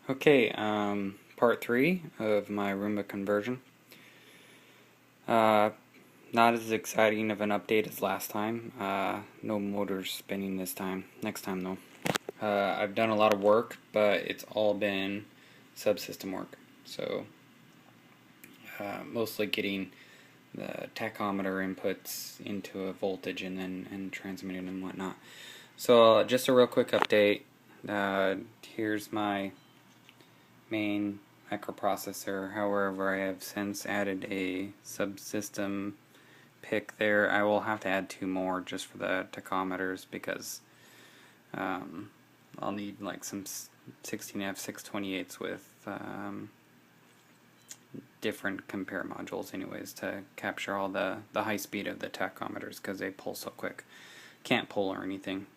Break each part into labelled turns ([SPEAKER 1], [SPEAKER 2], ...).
[SPEAKER 1] Okay, part 3 of my Roomba conversion. Uh, Not as exciting of an update as last time. No motors spinning this time. Next time though. I've done a lot of work, but it's all been subsystem work. So, mostly getting the tachometer inputs into a voltage and then transmitting and whatnot. So, just a real quick update. Here's my main microprocessor. However, I have since added a subsystem pick there. I will have to add 2 more just for the tachometers because I'll need like some 16F628s with different compare modules anyways to capture all the high speed of the tachometers because they pull so quick. Can't pull or anything.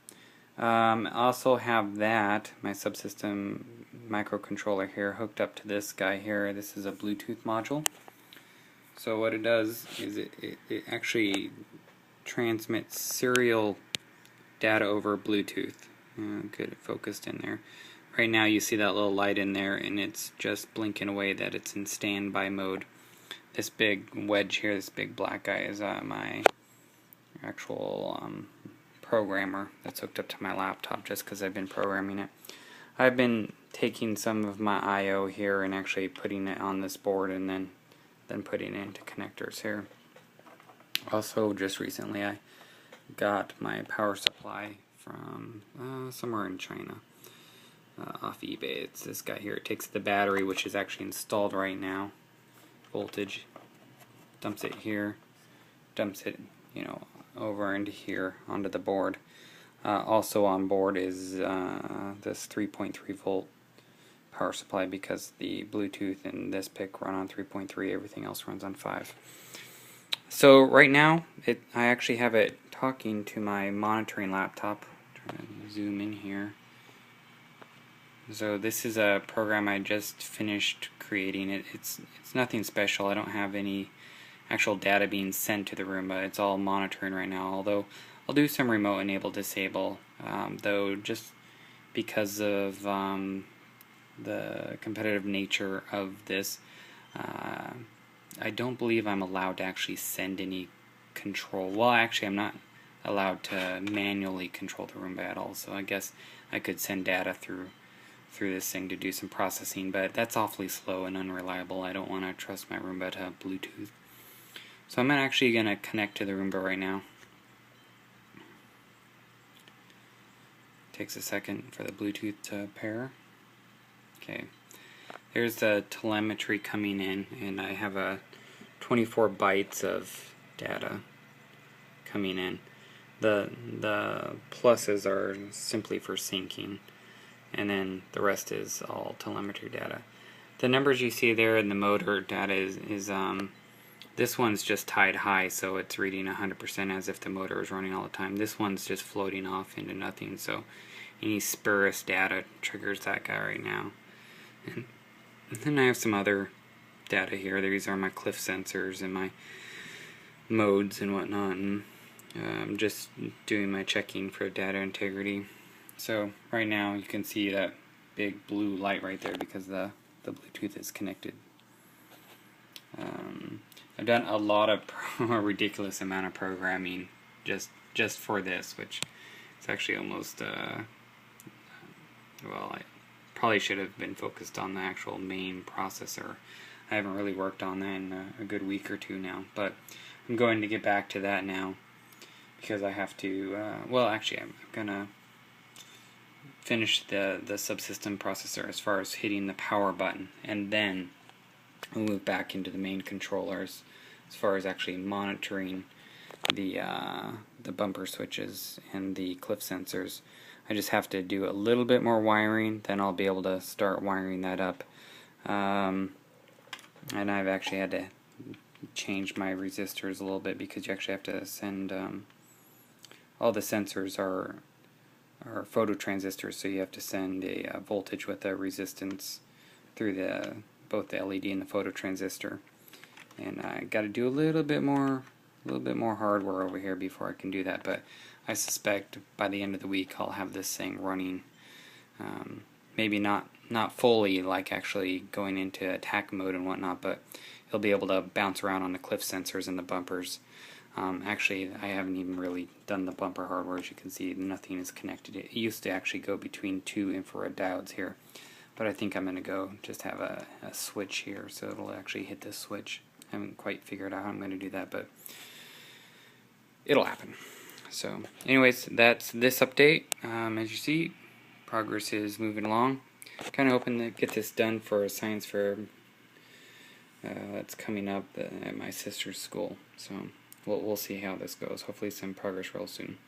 [SPEAKER 1] I also have that, my subsystem microcontroller here, hooked up to this guy here. This is a Bluetooth module. So what it does is it actually transmits serial data over Bluetooth. Good, it focused in there. Right now you see that little light in there and it's just blinking away that it's in standby mode. This big wedge here, this big black guy is my actual programmer that's hooked up to my laptop just because I've been programming it. I've been taking some of my I/O here and actually putting it on this board and then putting it into connectors here. Also, just recently I got my power supply from somewhere in China off eBay. It's this guy here. It takes the battery, which is actually installed right now, voltage, dumps it here, dumps it, over into here onto the board. Also on board is this 3.3 volt power supply because the Bluetooth and this pick run on 3.3, everything else runs on 5. So right now I actually have it talking to my monitoring laptop. Try to zoom in here. So this is a program I just finished creating. It's nothing special. I don't have any actual data being sent to the Roomba. It's all monitoring right now, although I'll do some remote enable disable, though just because of the competitive nature of this, I don't believe I'm allowed to actually send any control. Well, actually I'm not allowed to manually control the Roomba at all, so I guess I could send data through this thing to do some processing, but that's awfully slow and unreliable. I don't want to trust my Roomba to have Bluetooth. So I'm actually going to connect to the Roomba right now. Takes a second for the Bluetooth to pair. Okay, there's the telemetry coming in, and I have a 24 bytes of data coming in. The pluses are simply for syncing, and then the rest is all telemetry data. The numbers you see there in the motor data is this one's just tied high, so it's reading 100% as if the motor is running all the time. This one's just floating off into nothing, so any spurious data triggers that guy right now. And then I have some other data here. These are my cliff sensors and my modes and whatnot, and I'm just doing my checking for data integrity. So right now you can see that big blue light right there because the Bluetooth is connected. I've done a lot of a ridiculous amount of programming just for this, which is actually almost well, I probably should have been focused on the actual main processor. I haven't really worked on that in a good week or two now, but I'm going to get back to that now because I have to, well actually I'm gonna finish the subsystem processor as far as hitting the power button, and then we'll move back into the main controllers as far as actually monitoring the bumper switches and the cliff sensors. I just have to do a little bit more wiring, then I'll be able to start wiring that up. And I've actually had to change my resistors a little bit because you actually have to send all the sensors are phototransistors, so you have to send a voltage with a resistance through both the LED and the phototransistor. And I got to do a little bit more hardware over here before I can do that, but I suspect by the end of the week I'll have this thing running maybe not fully like actually going into attack mode and whatnot, but it'll be able to bounce around on the cliff sensors and the bumpers. Actually, I haven't even really done the bumper hardware. As you can see, nothing is connected. It used to actually go between two infrared diodes here, but I think I'm going to go just have a switch here, so it'll actually hit this switch. I haven't quite figured out how I'm going to do that, but it'll happen. So anyways, that's this update. As you see, progress is moving along. Kind of hoping to get this done for a science fair that's coming up at my sister's school. So we'll see how this goes. Hopefully some progress real soon.